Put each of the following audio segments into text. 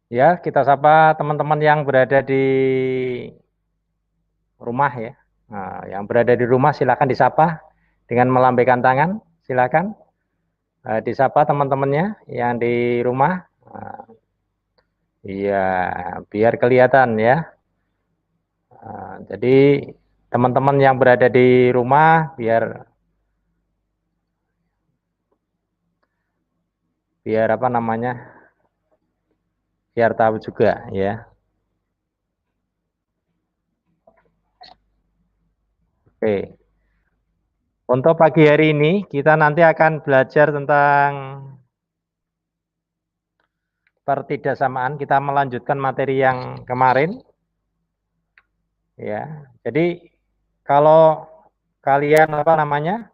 Ya, kita sapa teman-teman yang berada di rumah ya. Nah, yang berada di rumah silakan disapa dengan melambaikan tangan, silakan. Disapa teman-temannya yang di rumah. Iya, biar kelihatan ya. Jadi teman-teman yang berada di rumah biar apa namanya? Biar tahu juga ya. Oke. Untuk pagi hari ini kita nanti akan belajar tentang pertidaksamaan. Kita melanjutkan materi yang kemarin ya. Jadi kalau kalian apa namanya?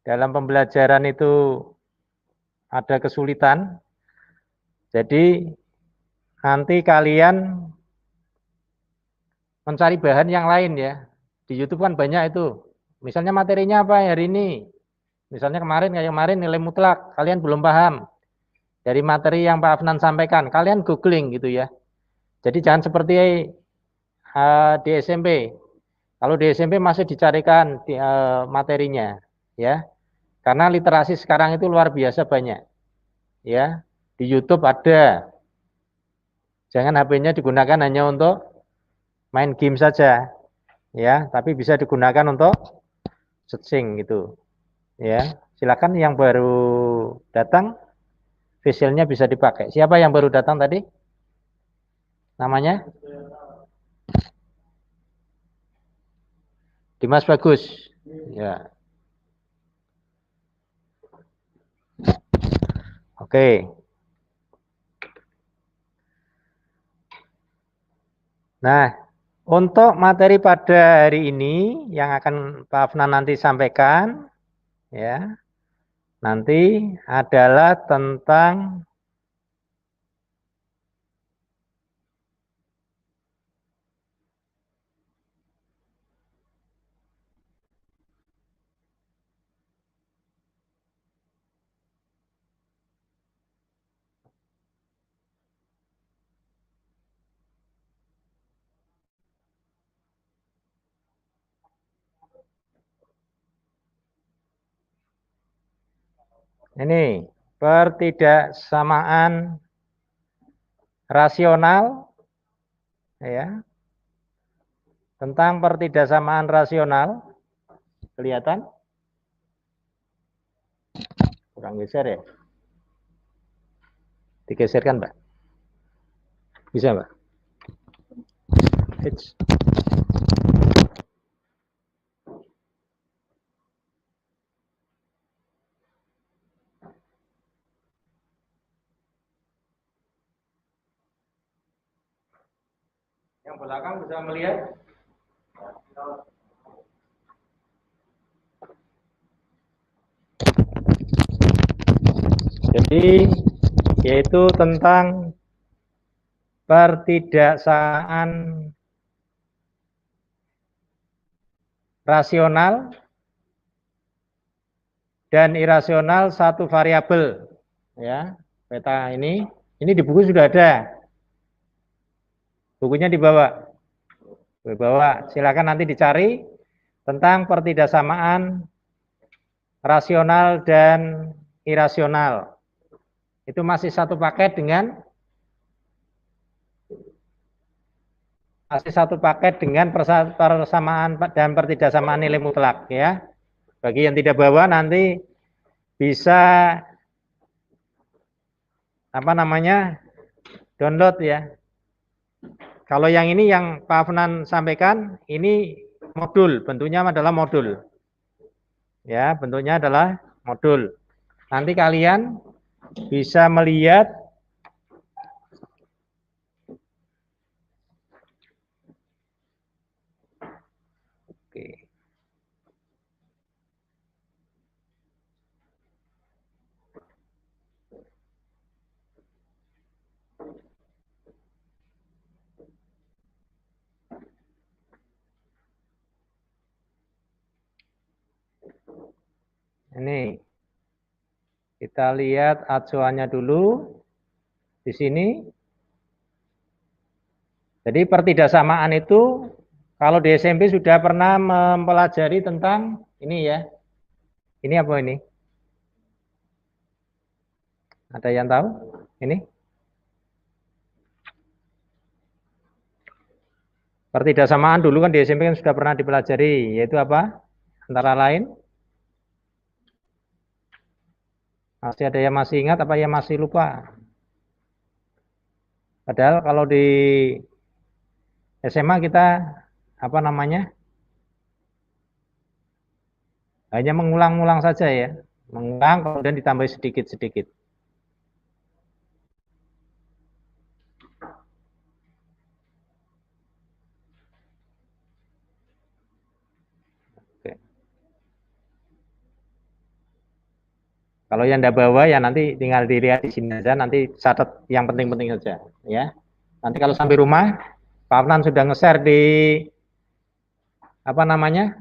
Dalam pembelajaran itu ada kesulitan, jadi nanti kalian mencari bahan yang lain ya. Di YouTube kan banyak itu. Misalnya materinya apa hari ini? Misalnya kayak kemarin nilai mutlak, kalian belum paham. Dari materi yang Pak Afnan sampaikan, kalian googling gitu ya. Jadi jangan seperti di SMP. Kalau di SMP masih dicarikan materinya, ya. Karena literasi sekarang itu luar biasa banyak, ya. Di YouTube ada. Jangan HP-nya digunakan hanya untuk main game saja, ya. Tapi bisa digunakan untuk searching gitu, ya. Silakan yang baru datang, visualnya bisa dipakai. Siapa yang baru datang tadi? Namanya? Dimas Bagus. Ya. Oke. Nah, untuk materi pada hari ini yang akan Pak Afnan nanti sampaikan, ya, nanti adalah tentang ini pertidaksamaan rasional, ya, tentang pertidaksamaan rasional, kelihatan? Kurang geser ya? Digeserkan, Mbak? Bisa, Mbak? Eits. Yang belakang bisa melihat? Jadi, yaitu tentang pertidaksamaan rasional dan irasional satu variabel, ya. Peta ini di buku sudah ada, bukunya dibawa, silakan nanti dicari tentang pertidaksamaan rasional dan irasional. Itu masih satu paket dengan persamaan dan pertidaksamaan nilai mutlak ya. Bagi yang tidak bawa nanti bisa apa namanya? Download ya. Kalau yang ini yang Pak Afnan sampaikan ini modul, bentuknya adalah modul. Ya, bentuknya adalah modul. Nanti kalian bisa melihat oke. Ini Kita lihat acuannya dulu di sini. Jadi pertidaksamaan itu kalau di SMP sudah pernah mempelajari tentang ini ya. Ini apa ini? Ada yang tahu? Ini? Pertidaksamaan dulu kan di SMP kan sudah pernah dipelajari, yaitu apa? Antara lain, masih ada yang masih ingat apa yang masih lupa? Padahal kalau di SMA kita apa namanya? Hanya mengulang-ulang saja ya. Mengulang kemudian ditambah sedikit-sedikit. Oke. Kalau yang tidak bawa ya nanti tinggal dilihat di sini aja, nanti catat yang penting-penting saja ya. Nanti kalau sampai rumah, Pak Afnan sudah nge-share di apa namanya?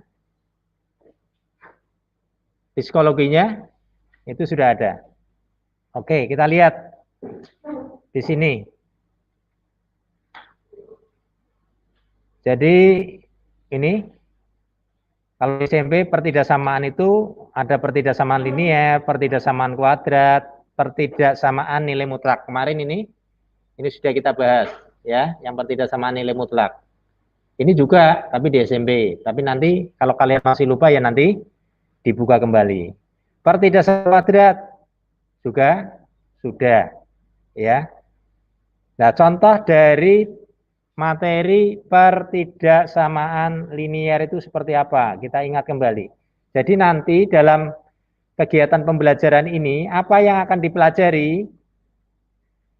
Psikologinya itu sudah ada. Oke, kita lihat di sini. Jadi ini kalau di SMP pertidaksamaan itu ada pertidaksamaan linear, pertidaksamaan kuadrat, pertidaksamaan nilai mutlak. Kemarin ini sudah kita bahas ya, yang pertidaksamaan nilai mutlak. Ini juga tapi di SMP. Tapi nanti kalau kalian masih lupa ya nanti dibuka kembali. Pertidaksamaan kuadrat juga sudah ya. Nah, contoh dari materi pertidaksamaan linear itu seperti apa? Kita ingat kembali. Jadi nanti dalam kegiatan pembelajaran ini, apa yang akan dipelajari?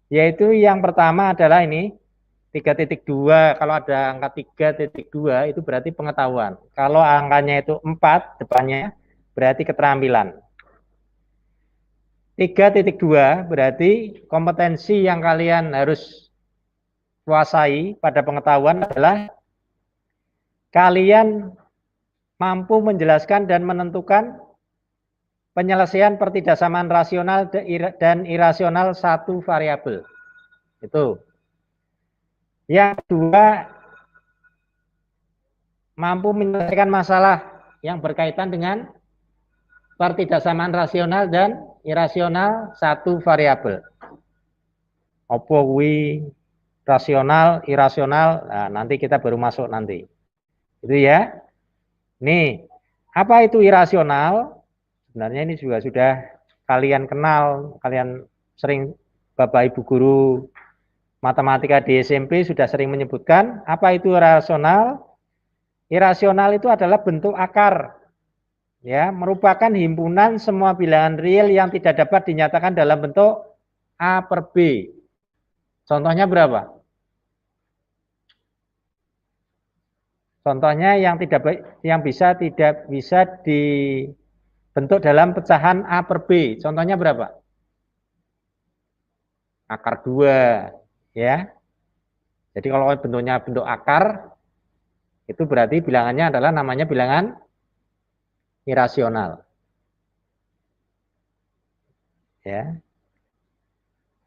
Yaitu yang pertama adalah ini, 3.2, kalau ada angka 3.2 itu berarti pengetahuan. Kalau angkanya itu 4 depannya, berarti keterampilan. 3.2 berarti kompetensi yang kalian harus kuasai pada pengetahuan adalah kalian mampu menjelaskan dan menentukan penyelesaian pertidaksamaan rasional dan irasional satu variabel. Itu. Yang kedua, mampu menyelesaikan masalah yang berkaitan dengan pertidaksamaan rasional dan irasional satu variabel. Apa kuwi rasional, irasional, nah, nanti kita baru masuk nanti. Itu ya. Nih, apa itu irasional? Sebenarnya ini juga sudah kalian kenal, kalian sering Bapak Ibu guru matematika di SMP sudah sering menyebutkan apa itu rasional. Irasional itu adalah bentuk akar, ya, merupakan himpunan semua bilangan real yang tidak dapat dinyatakan dalam bentuk A per B. Contohnya berapa? Contohnya yang tidak bisa dibentuk dalam pecahan A per B. Contohnya berapa? Akar 2, ya. Jadi kalau bentuknya bentuk akar, itu berarti bilangannya adalah namanya bilangan irasional. Ya.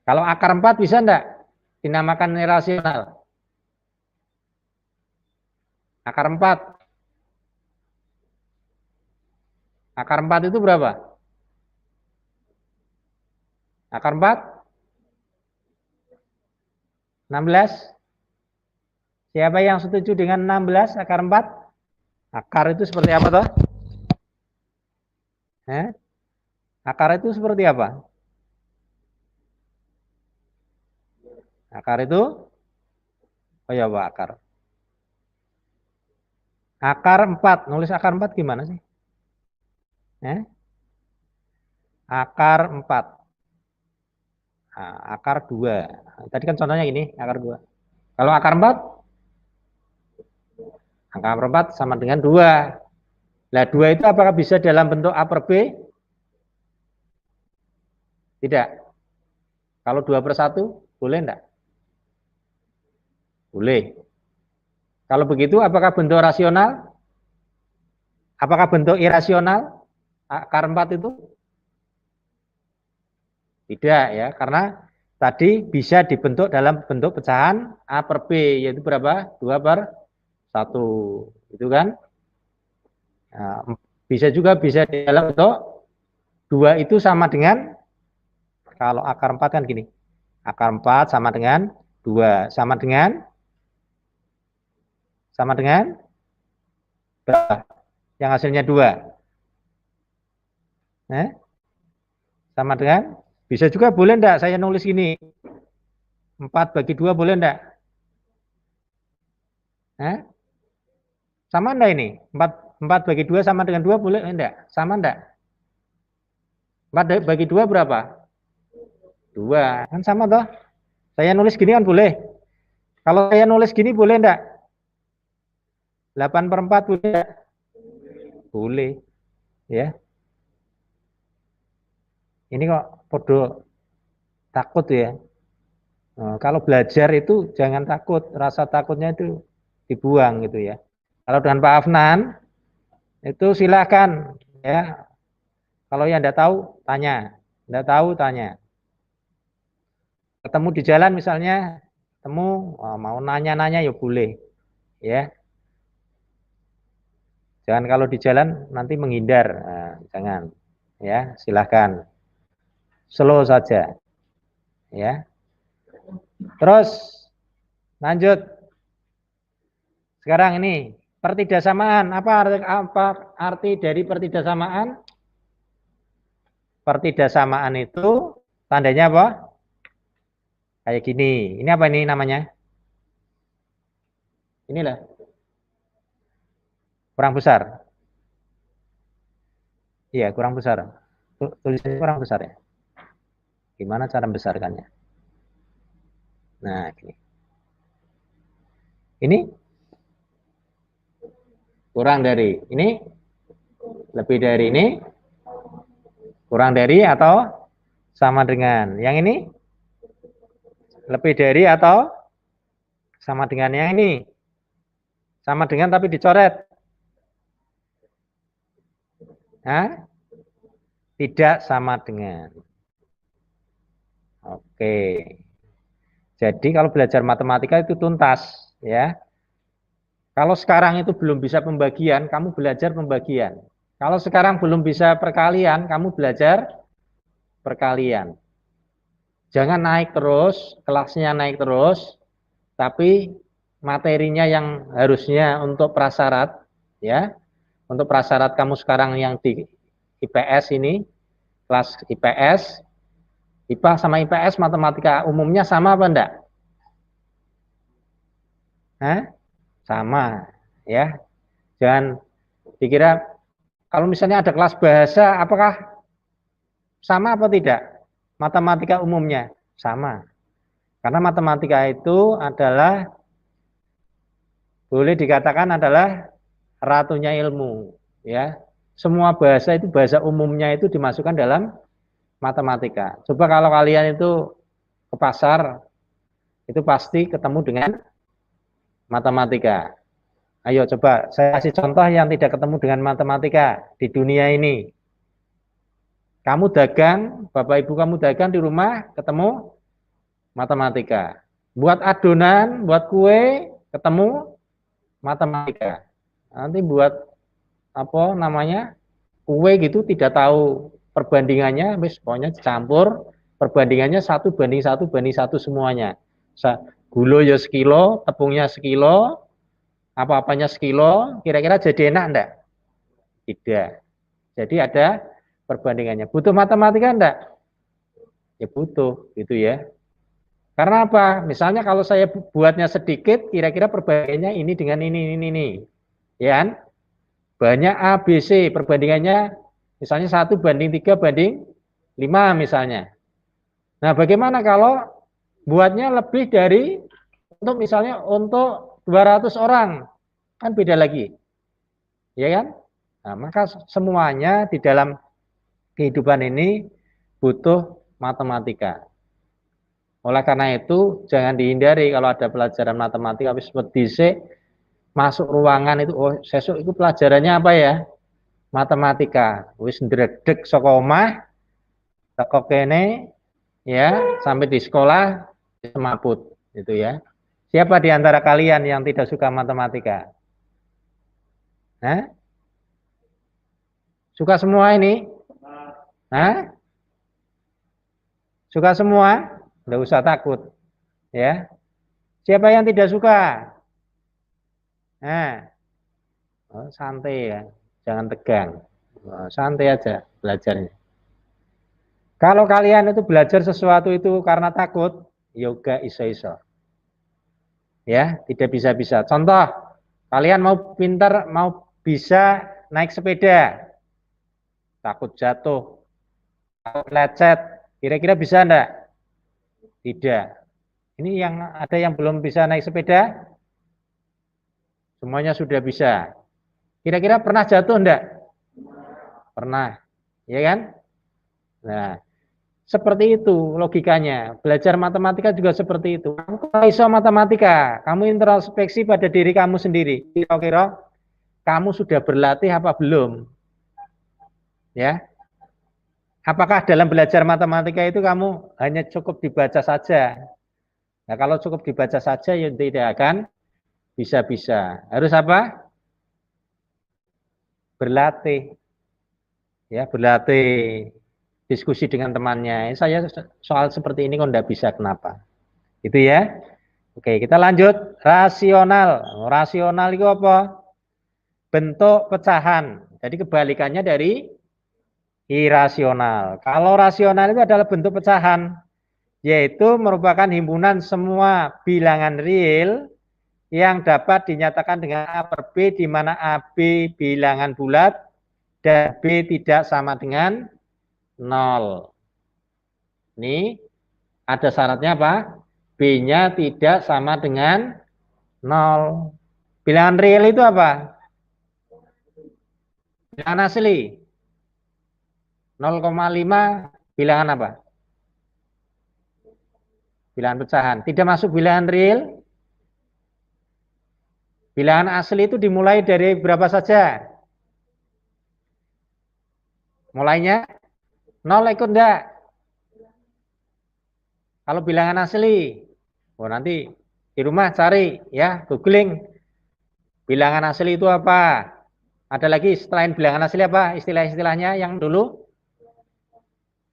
Kalau akar 4 bisa enggak dinamakan irasional? Akar 4. Akar 4 itu berapa? Akar 4? 16? Siapa yang setuju dengan 16 akar 4? Akar itu seperti apa toh? Akar itu seperti apa? Akar itu, oh ya Pak, akar. Akar 4, nulis akar 4 gimana sih? Akar 4. Nah, akar 2. Tadi kan contohnya ini, akar 2. Kalau akar 4, akar 4 sama dengan 2. Nah, 2 itu apakah bisa dalam bentuk A per B? Tidak. Kalau 2 per 1, boleh enggak? Boleh. Kalau begitu, apakah bentuk rasional? Apakah bentuk irasional? Akar 4 itu? Tidak ya, karena tadi bisa dibentuk dalam bentuk pecahan A per B, yaitu berapa? 2/1. Itu kan? Nah, bisa juga bisa di dalam bentuk 2 itu sama dengan, kalau akar 4 kan gini. Akar 4 sama dengan 2. Sama dengan berapa? Yang hasilnya 2. Sama dengan, bisa juga boleh enggak saya nulis gini. 4/2 boleh enggak? Sama enggak ini? 4/2 sama dengan 2 boleh enggak? Sama enggak? 4/2 berapa? 2. Kan sama toh? Saya nulis gini kan boleh. Kalau saya nulis gini boleh enggak? 8/4 boleh enggak? Boleh. Ya. Ini kok podo takut ya. Nah, kalau belajar itu jangan takut, rasa takutnya itu dibuang gitu ya. Kalau dengan Pak Afnan itu silakan ya. Kalau yang enggak tahu tanya, enggak tahu tanya. Ketemu di jalan misalnya, ketemu mau nanya-nanya ya boleh ya. Jangan kalau di jalan nanti menghindar, nah, jangan ya, silahkan slow saja ya. Terus lanjut, sekarang ini pertidasamaan. Apa arti dari pertidasamaan? Pertidasamaan itu tandanya apa? Kayak gini. Ini apa ini namanya? Inilah kurang besar. Iya, kurang besar. Tulisannya kurang besar ya. Gimana cara membesarkannya? Nah, gini. Ini kurang dari ini, lebih dari ini, kurang dari atau sama dengan. Yang ini lebih dari atau sama dengan yang ini. Sama dengan tapi dicoret. Hah? Tidak sama dengan. Oke. Jadi kalau belajar matematika itu tuntas ya. Kalau sekarang itu belum bisa pembagian, kamu belajar pembagian. Kalau sekarang belum bisa perkalian, kamu belajar perkalian. Jangan naik terus, kelasnya naik terus, tapi materinya yang harusnya untuk prasyarat ya. Untuk prasyarat kamu sekarang yang di IPS ini, kelas IPS, IPA sama IPS matematika umumnya sama apa enggak? Sama ya. Jangan dikira kalau misalnya ada kelas bahasa apakah sama apa tidak? Matematika umumnya sama. Karena matematika itu adalah boleh dikatakan adalah ratunya ilmu ya. Semua bahasa itu bahasa umumnya itu dimasukkan dalam matematika. Coba kalau kalian itu ke pasar itu pasti ketemu dengan matematika. Ayo coba saya kasih contoh yang tidak ketemu dengan matematika di dunia ini. Kamu dagang, Bapak Ibu kamu dagang di rumah ketemu matematika. Buat adonan, buat kue ketemu matematika. Nanti buat apa namanya? Kue gitu tidak tahu perbandingannya, wis pokoknya campur, perbandingannya 1:1:1 semuanya. Gula ya sekilo, tepungnya sekilo, apa-apanya sekilo, kira-kira jadi enak enggak? Tidak. Jadi ada perbandingannya. Butuh matematika enggak? Ya butuh, gitu ya. Karena apa? Misalnya kalau saya buatnya sedikit, kira-kira perbandingannya ini dengan ini. Ya kan? Banyak A, B, C, perbandingannya misalnya 1:3:5 misalnya. Nah, bagaimana kalau buatnya lebih dari, untuk misalnya untuk 200 orang, kan beda lagi. Ya kan? Nah, maka semuanya di dalam kehidupan ini butuh matematika. Oleh karena itu, jangan dihindari kalau ada pelajaran matematika, habis seperti masuk ruangan itu, oh sesuk itu pelajarannya apa ya? Matematika. Wis ndredeg saka omah, teko kene, ya, sampai di sekolah semaput itu ya. Siapa di antara kalian yang tidak suka matematika? Hah? Suka semua ini? Hah? Suka semua? Nggak usah takut, ya. Siapa yang tidak suka? Nah, oh, santai ya, jangan tegang. Oh, santai aja belajarnya. Kalau kalian itu belajar sesuatu itu karena takut, yoga iso-iso. Ya, tidak bisa-bisa. Contoh, kalian mau pintar, mau bisa naik sepeda, takut jatuh, takut lecet, kira-kira bisa enggak? Tidak. Ini yang ada yang belum bisa naik sepeda, semuanya sudah bisa. Kira-kira pernah jatuh enggak? Pernah, ya kan? Nah, seperti itu logikanya. Belajar matematika juga seperti itu. Kamu iso matematika, kamu introspeksi pada diri kamu sendiri. Kira-kira kamu sudah berlatih apa belum? Ya, apakah dalam belajar matematika itu kamu hanya cukup dibaca saja? Nah, kalau cukup dibaca saja ya tidak akan bisa-bisa. Harus apa? Berlatih. Ya, berlatih. Diskusi dengan temannya. Saya soal seperti ini kok enggak bisa, kenapa? Itu ya. Oke, kita lanjut. Rasional. Rasional itu apa? Bentuk pecahan. Jadi kebalikannya dari irasional. Kalau rasional itu adalah bentuk pecahan, yaitu merupakan himpunan semua bilangan real yang dapat dinyatakan dengan A per B, di mana A, B bilangan bulat dan B tidak sama dengan 0. Ini ada syaratnya apa? B-nya tidak sama dengan 0. Bilangan real itu apa? Bilangan asli. 0,5 bilangan apa? Bilangan pecahan. Tidak masuk bilangan real. Bilangan asli itu dimulai dari berapa saja? Mulainya 0 ikut enggak? Kalau bilangan asli, oh nanti di rumah cari ya, googling. Bilangan asli itu apa? Ada lagi selain bilangan asli apa? Istilah-istilahnya yang dulu?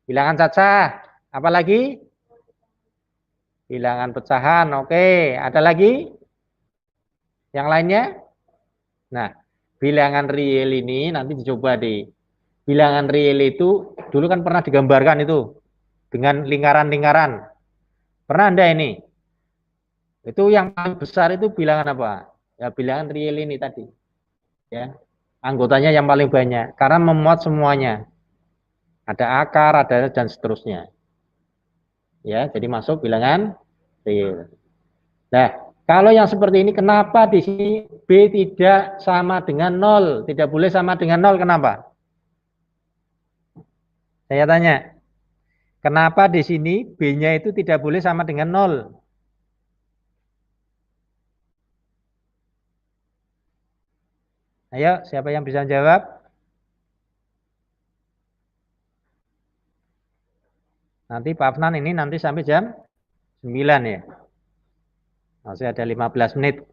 Bilangan cacah. Apa lagi? Bilangan pecahan. Oke, ada lagi? Yang lainnya? Nah, bilangan real ini nanti dicoba deh. Bilangan real itu dulu kan pernah digambarkan itu dengan lingkaran-lingkaran. Pernah Anda ini? Itu yang paling besar itu bilangan apa? Ya bilangan real ini tadi. Ya. Anggotanya yang paling banyak karena memuat semuanya. Ada akar, ada dan seterusnya. Ya, jadi masuk bilangan real. Nah, kalau yang seperti ini kenapa di sini B tidak sama dengan 0? Tidak boleh sama dengan 0, kenapa? Saya tanya. Kenapa di sini B-nya itu tidak boleh sama dengan 0? Ayo, siapa yang bisa jawab? Nanti Pak Afnan ini nanti sampai jam 9 ya. Masih ada 15 menit.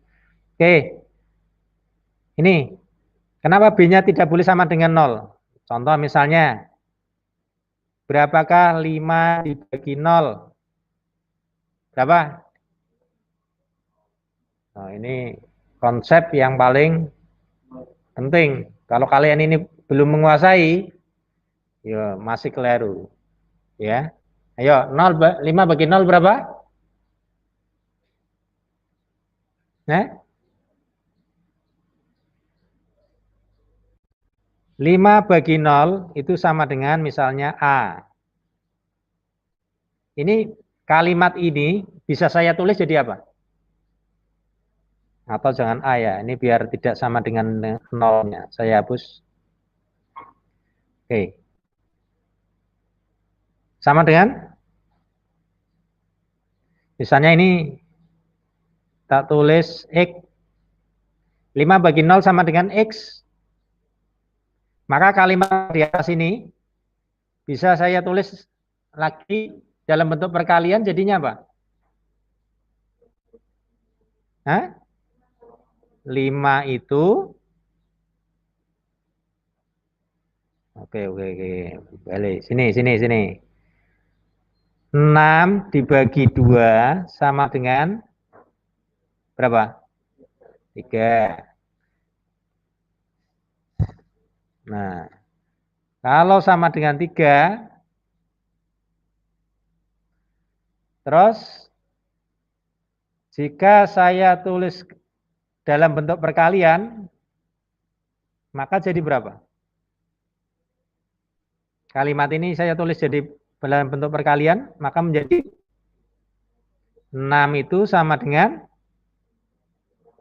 Oke. Ini, kenapa B-nya tidak boleh sama dengan 0? Contoh misalnya, berapakah 5 dibagi 0? Berapa? Nah, ini konsep yang paling penting. Kalau kalian ini belum menguasai, ya masih keliru. Ya. Ayo, 0, 5 bagi 0 berapa? Nah, 5 bagi 0 itu sama dengan misalnya A. Ini kalimat ini bisa saya tulis jadi apa? Atau jangan A ya, ini biar tidak sama dengan 0-nya. Saya hapus. Oke. Sama dengan? Misalnya ini tak tulis X. 5 bagi 0 sama dengan X. Maka kalimat di atas ini bisa saya tulis lagi Dalam bentuk perkalian jadinya apa? Hah? 5 itu oke. Balik. Sini. 6 dibagi 2 sama dengan berapa? 3. Nah, kalau sama dengan 3, terus jika saya tulis dalam bentuk perkalian, maka jadi berapa? Kalimat ini saya tulis jadi dalam bentuk perkalian, maka menjadi 6 itu sama dengan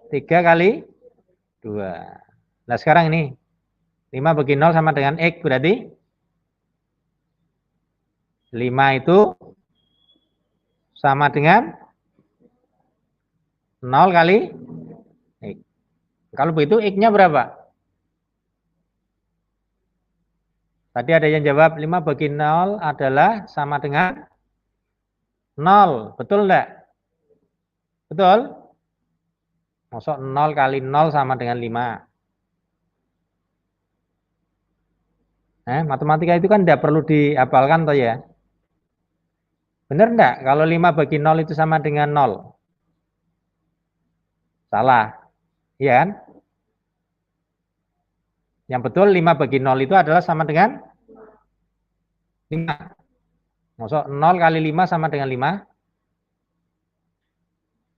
3 kali 2. Nah sekarang ini, 5 bagi 0 sama dengan X, berarti 5 itu sama dengan 0 kali X. Kalau begitu X-nya berapa? Tadi ada yang jawab 5 bagi 0 adalah sama dengan 0. Betul enggak? Betul? Masuk 0 kali 0 sama dengan 5. Matematika itu kan tidak perlu dihafalkan toh ya. Benar enggak? Kalau 5 bagi 0 itu sama dengan 0. Salah. Iya kan? Yang betul 5 bagi 0 itu adalah sama dengan 5. Masuk 0 kali 5 sama dengan 5.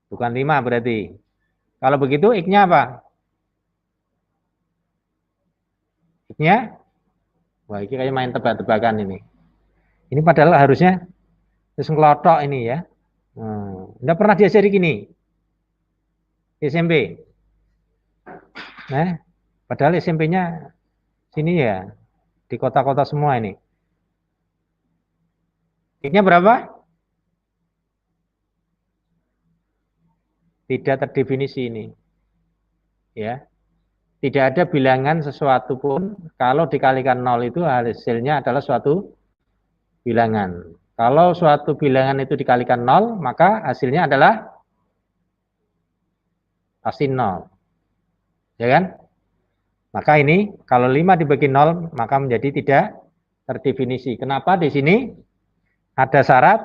Bukan 5 berarti. Kalau begitu X-nya apa? X-nya? Wah, ini kayak main tebak-tebakan ini. Ini padahal harusnya terus ngelotok ini ya. Enggak pernah diajari gini. SMP. Nah, padahal SMP-nya sini ya. Di kota-kota semua ini. X-nya berapa? Tidak terdefinisi ini. Ya. Tidak ada bilangan sesuatu pun kalau dikalikan 0 itu hasilnya adalah suatu bilangan. Kalau suatu bilangan itu dikalikan 0, maka hasilnya adalah pasti 0. Ya kan? Maka ini kalau 5 dibagi 0, maka menjadi tidak terdefinisi. Kenapa di sini ada syarat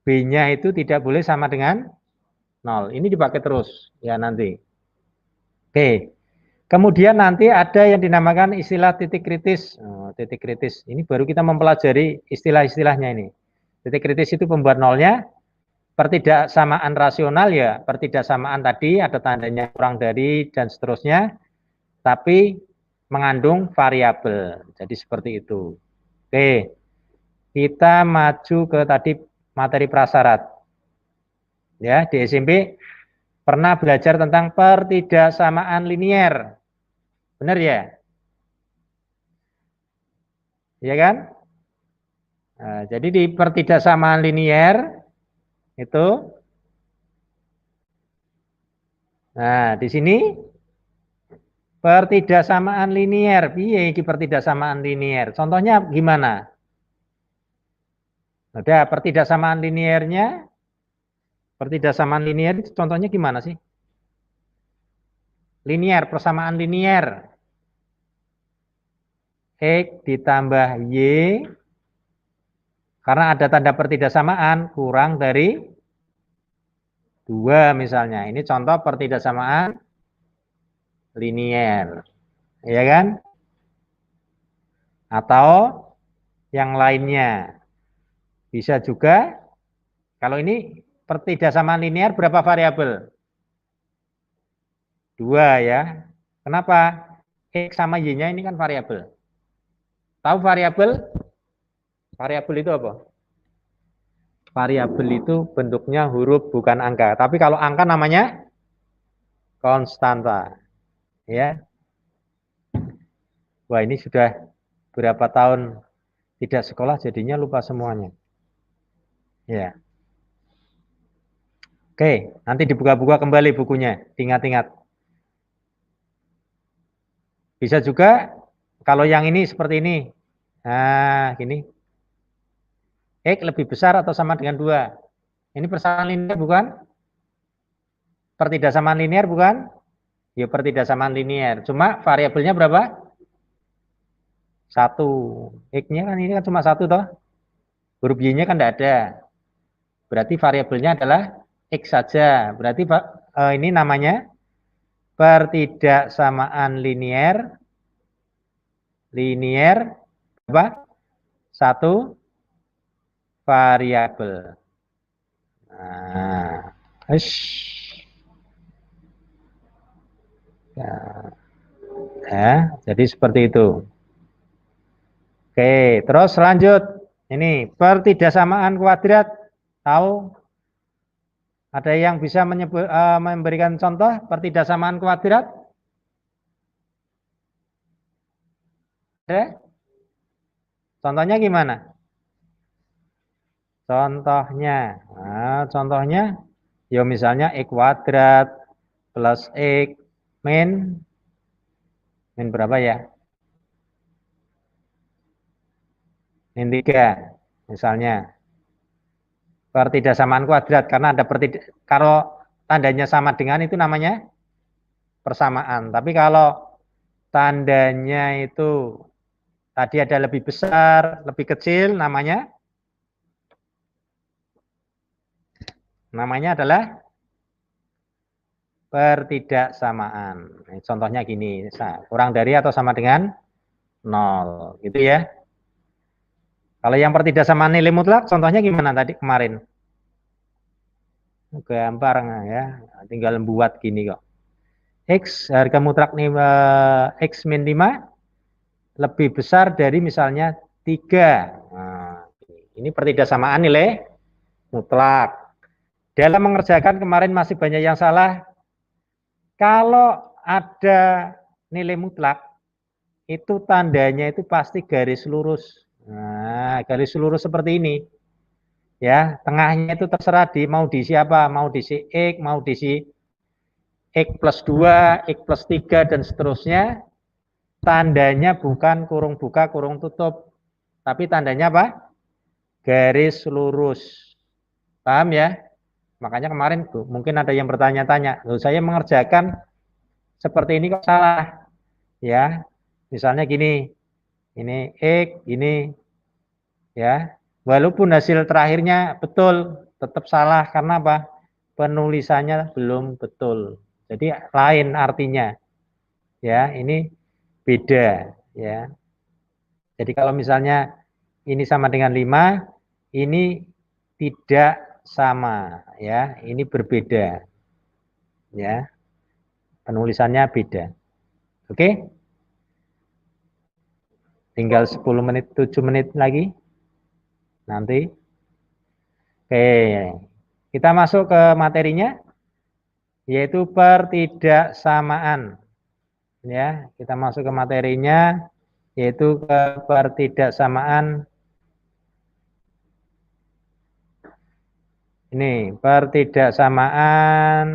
B-nya itu tidak boleh sama dengan 0. Ini dipakai terus ya nanti. Oke. Kemudian nanti ada yang dinamakan istilah titik kritis. Titik kritis. Ini baru kita mempelajari istilah-istilahnya ini. Titik kritis itu pembuat nolnya. Pertidaksamaan rasional ya. Pertidaksamaan tadi ada tandanya kurang dari dan seterusnya. Tapi mengandung variabel. Jadi seperti itu. Oke. Kita maju ke tadi materi prasyarat. Ya, di SMP pernah belajar tentang pertidaksamaan linier. Benar ya? Iya kan? Nah, jadi di pertidaksamaan linier itu, nah di sini pertidaksamaan linier, piye iki pertidaksamaan linier? Contohnya gimana? Ada pertidaksamaan liniernya, pertidaksamaan linier contohnya gimana sih? Linier, persamaan linier. X ditambah Y, karena ada tanda pertidaksamaan kurang dari 2 misalnya. Ini contoh pertidaksamaan linier. Ya kan? Atau yang lainnya. Bisa juga, kalau ini pertidaksamaan linier berapa variabel? 2 ya. Kenapa? X sama Y-nya ini kan variabel. Tahu variabel? Variabel itu apa? Variabel itu bentuknya huruf bukan angka. Tapi kalau angka namanya konstanta. Ya. Wah, ini sudah berapa tahun tidak sekolah jadinya lupa semuanya. Ya. Oke, nanti dibuka-buka kembali bukunya, ingat-ingat. Bisa juga kalau yang ini seperti ini. Nah, gini. X lebih besar atau sama dengan 2. Ini persamaan linear bukan? Pertidaksamaan linear bukan? Ya pertidaksamaan linear. Cuma variabelnya berapa? 1. X-nya kan ini kan cuma 1 toh. Huruf Y-nya kan tidak ada. Berarti variabelnya adalah X saja. Berarti ini namanya pertidaksamaan linear. Linear apa? 1 variabel. Nah, ya, jadi seperti itu. Oke, terus lanjut. Ini pertidaksamaan kuadrat. Tahu? Ada yang bisa memberikan contoh pertidaksamaan kuadrat? Ada? Contohnya gimana? Contohnya, contohnya, ya misalnya X kuadrat plus X min berapa ya? Min 3, misalnya. Pertidaksamaan kuadrat, karena ada kalau tandanya sama dengan itu namanya persamaan. Tapi kalau tandanya itu tadi ada lebih besar, lebih kecil, namanya adalah pertidaksamaan. Contohnya gini, kurang dari atau sama dengan 0, gitu ya. Kalau yang pertidaksamaan nilai mutlak, contohnya gimana tadi kemarin? Gampang ya, tinggal buat gini kok. X, harga mutlak nih, X min 5 lebih besar dari misalnya 3. Nah, ini pertidaksamaan nilai mutlak. Dalam mengerjakan kemarin masih banyak yang salah. Kalau ada nilai mutlak, itu tandanya itu pasti garis lurus. Nah, garis lurus seperti ini. Ya, tengahnya itu terserah mau diisi apa, mau diisi X, mau diisi X plus 2, X plus 3, dan seterusnya. Tandanya bukan kurung buka, kurung tutup. Tapi tandanya apa? Garis lurus. Paham ya? Makanya kemarin tuh mungkin ada yang bertanya-tanya, loh saya mengerjakan seperti ini kok salah? Ya, misalnya gini, ini X, ini ya, walaupun hasil terakhirnya betul, tetap salah karena apa? Penulisannya belum betul. Jadi lain artinya. Ya, ini beda ya. Jadi kalau misalnya ini sama dengan 5, ini tidak sama ya, ini berbeda. Ya. Penulisannya beda. Oke? Tinggal 10 menit, 7 menit lagi. Nanti. Oke. Kita masuk ke materinya, yaitu pertidaksamaan. Ya, kita masuk ke materinya, yaitu ke pertidaksamaan. Ini pertidaksamaan.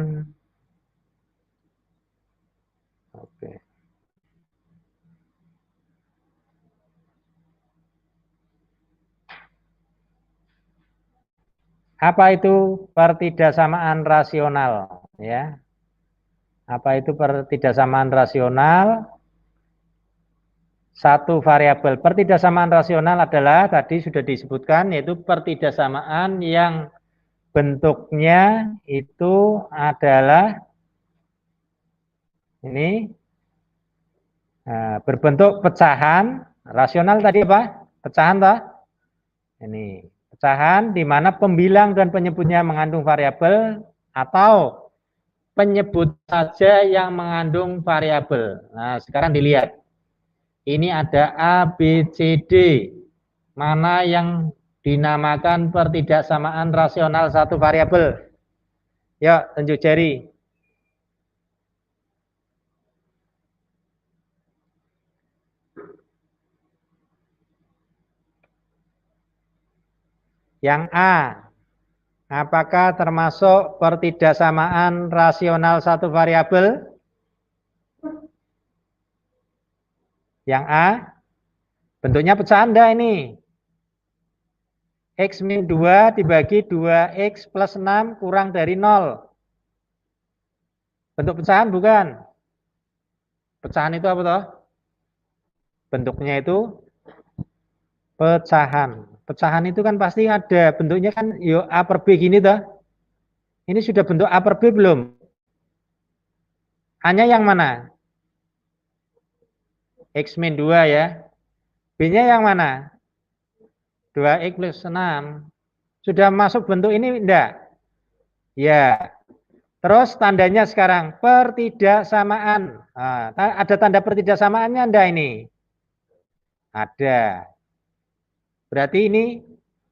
Oke. Apa itu pertidaksamaan rasional? Ya. Apa itu pertidaksamaan rasional? Satu variabel. Pertidaksamaan rasional adalah tadi sudah disebutkan, yaitu pertidaksamaan yang bentuknya itu adalah ini berbentuk pecahan. Rasional tadi apa? Pecahan toh? Ini pecahan di mana pembilang dan penyebutnya mengandung variabel atau penyebut saja yang mengandung variabel. Nah, sekarang dilihat. Ini ada A, B, C, D. Mana yang dinamakan pertidaksamaan rasional satu variabel? Ya, tunjuk jari. Yang A, apakah termasuk pertidaksamaan rasional satu variabel? Yang A, bentuknya bercanda ini. X min 2 dibagi 2X plus 6 kurang dari 0. Bentuk pecahan bukan? Pecahan itu apa toh? Bentuknya itu pecahan. Pecahan itu kan pasti ada bentuknya kan yo A per B gini toh. Ini sudah bentuk A per B belum? A-nya yang mana? X min 2 ya. B-nya yang mana? 2X plus 6. Sudah masuk bentuk ini enggak? Ya. Terus tandanya sekarang pertidaksamaan. Nah, ada tanda pertidaksamaannya enggak ini? Ada. Berarti ini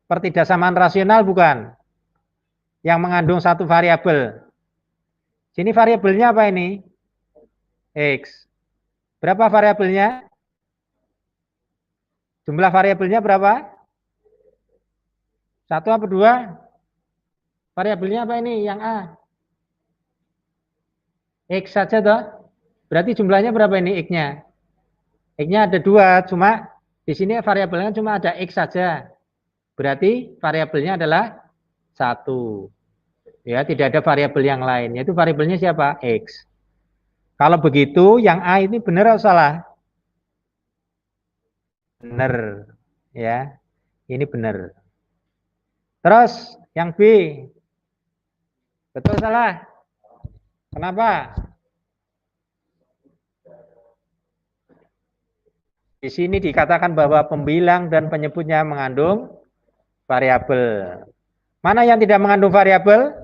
pertidaksamaan rasional bukan? Yang mengandung satu variabel. Sini variabelnya apa ini? X. Berapa variabelnya? Jumlah variabelnya berapa? Satu apa dua? Variabelnya apa ini? Yang A. X saja toh. Berarti jumlahnya berapa ini X-nya? X-nya ada dua, cuma di sini variabelnya cuma ada X saja. Berarti variabelnya adalah satu. Ya, tidak ada variabel yang lain. Yaitu variabelnya siapa? X. Kalau begitu, yang A ini benar atau salah? Benar. Ya, ini benar. Terus yang B. Betul salah? Kenapa? Di sini dikatakan bahwa pembilang dan penyebutnya mengandung variabel. Mana yang tidak mengandung variabel?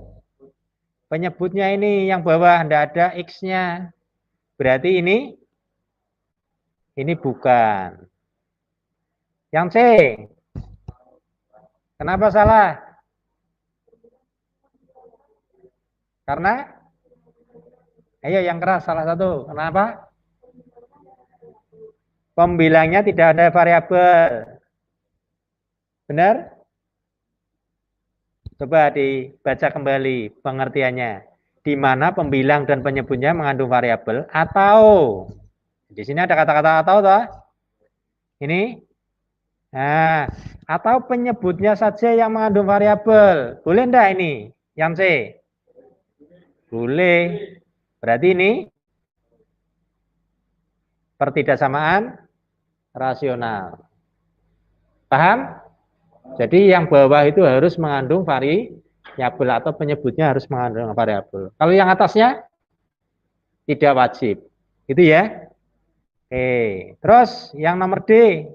Penyebutnya ini yang bawah tidak ada X-nya. Berarti ini bukan. Yang C. Kenapa salah? Karena ayo yang keras salah satu. Kenapa? Pembilangnya tidak ada variabel. Benar? Coba dibaca kembali pengertiannya. Di mana pembilang dan penyebutnya mengandung variabel atau di sini ada kata-kata atau toh? Ini. Nah, atau penyebutnya saja yang mengandung variabel. Boleh enggak ini? Yang C? Boleh. Berarti ini pertidaksamaan rasional. Paham? Jadi yang bawah itu harus mengandung variabel atau penyebutnya harus mengandung variabel. Kalau yang atasnya tidak wajib. Gitu ya. Oke. Terus yang nomor D.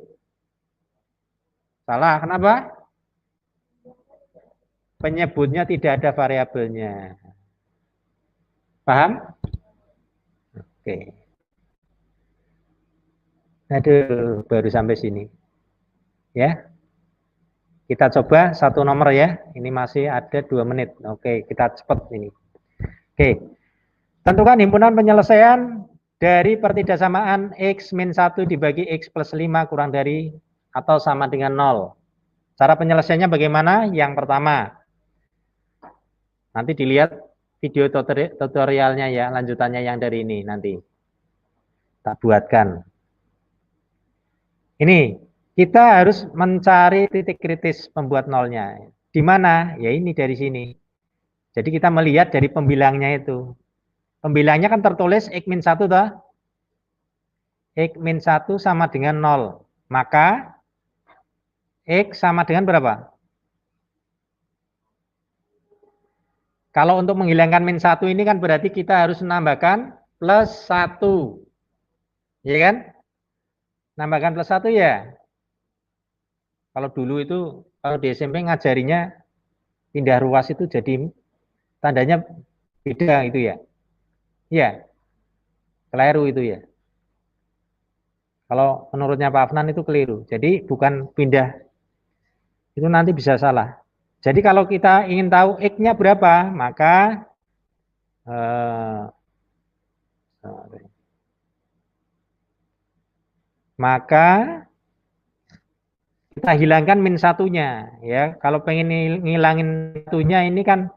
Salah. Kenapa? Penyebutnya tidak ada variabelnya. Paham? Oke. Aduh, baru sampai sini. Ya. Kita coba satu nomor ya. Ini masih ada 2 menit. Oke, kita cepat ini. Oke. Tentukan himpunan penyelesaian dari pertidaksamaan X min 1 dibagi X plus 5 kurang dari atau sama dengan 0. Cara penyelesaiannya bagaimana? Yang pertama, nanti dilihat video tutorialnya ya, lanjutannya yang dari ini nanti. Tak buatkan. Ini, kita harus mencari titik kritis pembuat nolnya. Di mana? Ya ini dari sini. Jadi kita melihat dari pembilangnya itu. Pembilangnya kan tertulis X min 1 toh. X min 1 sama dengan 0. Maka X sama dengan berapa? Kalau untuk menghilangkan min 1 ini kan berarti kita harus menambahkan plus 1. Ya kan? Nambahkan plus 1 ya. Kalau dulu itu, kalau di SMP ngajarinya pindah ruas itu jadi tandanya beda itu ya. Iya, keliru itu ya. Kalau menurutnya Pak Afnan itu keliru. Jadi bukan pindah, itu nanti bisa salah. Jadi kalau kita ingin tahu X-nya berapa, maka kita hilangkan min satunya ya. Kalau pengen ngilangin satunya ini kan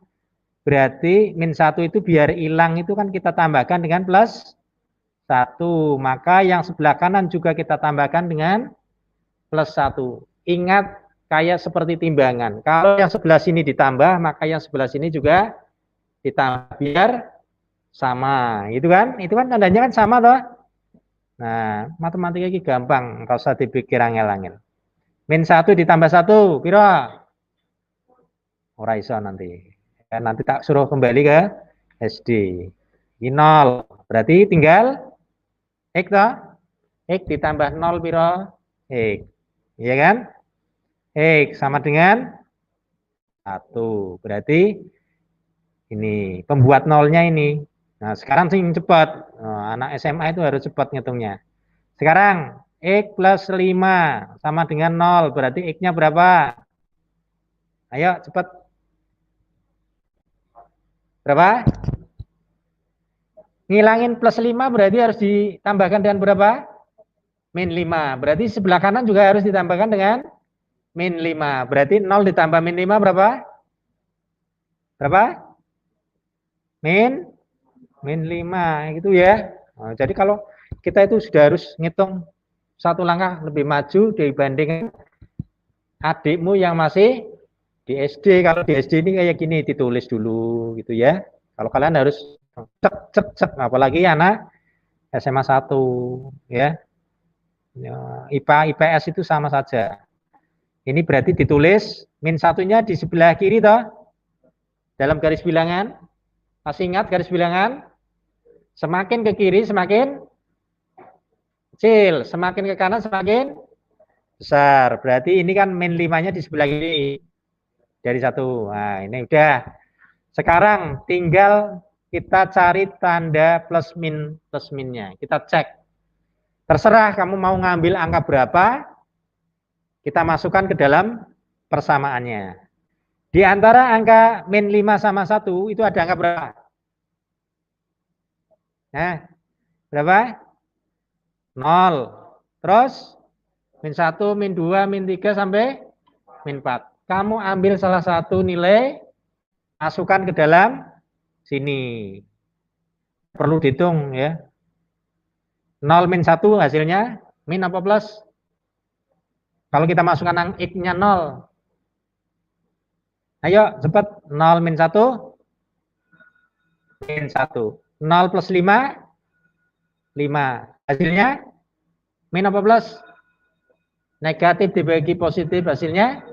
berarti min 1 itu biar hilang itu kan kita tambahkan dengan plus 1. Maka yang sebelah kanan juga kita tambahkan dengan plus 1. Ingat kayak seperti timbangan. Kalau yang sebelah sini ditambah, maka yang sebelah sini juga ditambah biar sama, gitu kan? Itu kan tandanya kan sama toh. Nah, matematika ini gampang, nggak usah dipikir angel-angel. Min 1 ditambah 1, piro? Ora iso nanti. Nanti tak suruh kembali ke SD. Ini 0. Berarti tinggal X toh? X ditambah 0 piro? X. Iya kan? X sama dengan 1. Berarti ini pembuat nolnya ini. Nah, sekarang sing cepat. Anak SMA itu harus cepat ngitungnya. Sekarang X plus 5 sama dengan 0. Berarti X-nya berapa? Ayo cepat. Berapa? Ngilangin plus 5 berarti harus ditambahkan dengan berapa? Min 5. Berarti sebelah kanan juga harus ditambahkan dengan min 5. Berarti 0 ditambah min 5 berapa? Berapa? Min 5 gitu ya. Nah, jadi kalau kita itu sudah harus ngitung satu langkah lebih maju dibanding adikmu yang masih di SD. Kalau di SD ini kayak gini ditulis dulu gitu ya. Kalau kalian harus cek apalagi anak SMA 1 ya. IPA IPS itu sama saja. Ini berarti ditulis min satunya di sebelah kiri toh. Dalam garis bilangan. Masih ingat garis bilangan? Semakin ke kiri semakin kecil, semakin ke kanan semakin besar. Berarti ini kan min 5-nya di sebelah kiri dari 1. Nah, ini udah. Sekarang tinggal kita cari tanda plus minnya. Kita cek. Terserah kamu mau ngambil angka berapa, kita masukkan ke dalam persamaannya. Di antara angka min 5 sama 1 itu ada angka berapa? Nah, berapa? 0. Terus min 1, min 2, min 3 sampai min 4. Kamu ambil salah satu nilai, masukkan ke dalam sini. Perlu dihitung ya. 0 min 1 hasilnya min apa plus? Kalau kita masukkan X-nya 0. Ayo cepat. 0 min 1 min 1. 0 plus 5 5. Hasilnya min apa plus? Negatif dibagi positif hasilnya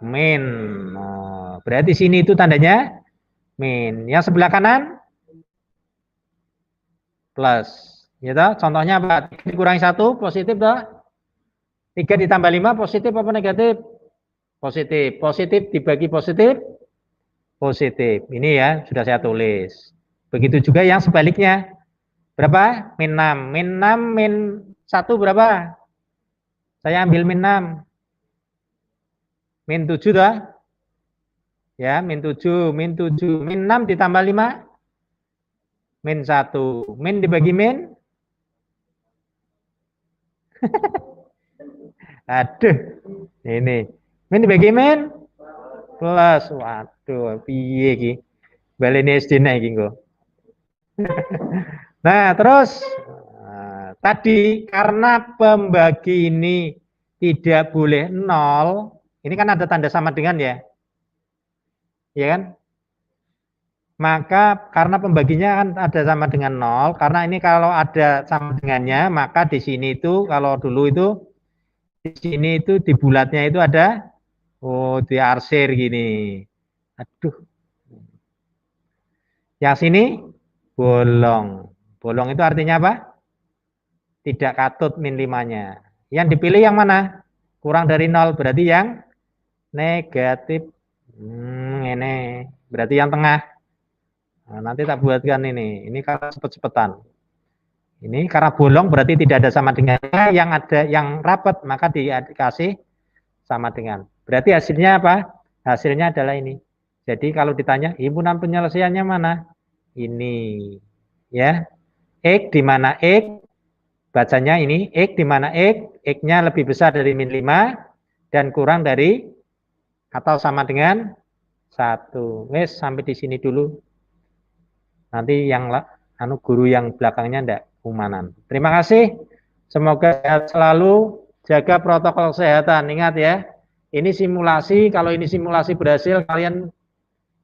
min. Nah, berarti sini itu tandanya min. Yang sebelah kanan plus. Ya toh? Contohnya apa? 3 dikurangi 1 positif toh? 3 ditambah 5 positif apa negatif? Positif. Positif dibagi positif positif. Ini ya sudah saya tulis. Begitu juga yang sebaliknya. Berapa? Min 6. Min 6 min 1 berapa? Saya ambil min 6. Min 7 dah. Ya, min 7, min 7. Min 6 ditambah 5. Min 1. Min dibagi min. Aduh. Ini. Min dibagi min. Plus. Waduh, piye iki. Balene SD nek iki kok. Nah, terus tadi karena pembagi ini tidak boleh 0, ini kan ada tanda sama dengan ya. Ya kan? Maka karena pembaginya kan ada sama dengan 0, karena ini kalau ada sama dengannya, maka di sini itu kalau dulu itu di sini itu di bulatnya itu ada diarsir gini. Aduh. Yang sini bolong. Bolong itu artinya apa? Tidak katut min 5-nya. Yang dipilih yang mana? Kurang dari 0, berarti yang negatif. Ini berarti yang tengah. Nah, nanti tak buatkan ini. Ini karena cepet-cepetan. Ini karena bolong berarti tidak ada sama dengannya. Yang ada yang rapat maka dikasih sama dengan. Berarti hasilnya apa? Hasilnya adalah ini. Jadi kalau ditanya himpunan penyelesaiannya mana? Ini. Ya. X di mana X? Bacanya ini X di mana X? X-nya lebih besar dari min 5 dan kurang dari atau sama dengan 1. Wes sampai di sini dulu. Nanti yang guru yang belakangnya ndak umanan. Terima kasih. Semoga sehat selalu. jaga protokol kesehatan. Ingat ya, ini simulasi, kalau ini simulasi berhasil, kalian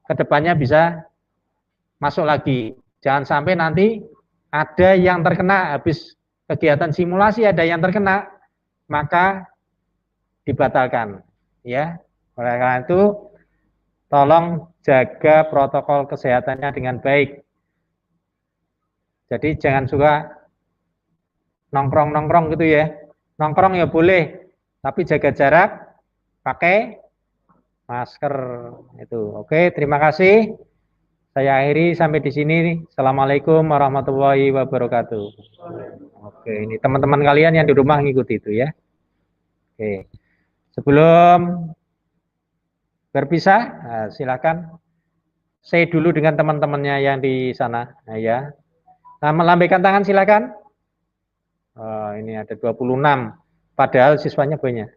kedepannya bisa masuk lagi. Jangan sampai nanti ada yang terkena habis kegiatan simulasi, ada yang terkena, maka dibatalkan. Ya, oleh karena itu tolong jaga protokol kesehatannya dengan baik. Jadi jangan suka nongkrong-nongkrong gitu ya. Nongkrong ya boleh, tapi jaga jarak, pakai masker itu. Oke, terima kasih. Saya akhiri sampai di sini. Assalamualaikum warahmatullahi wabarakatuh. Oke, ini teman-teman kalian yang di rumah ngikuti itu ya. Oke, sebelum berpisah, silakan say dulu dengan teman-temannya yang di sana. Nah, ya. Nah, melambaikan tangan silakan. Oh, ini ada 26, padahal siswanya banyak.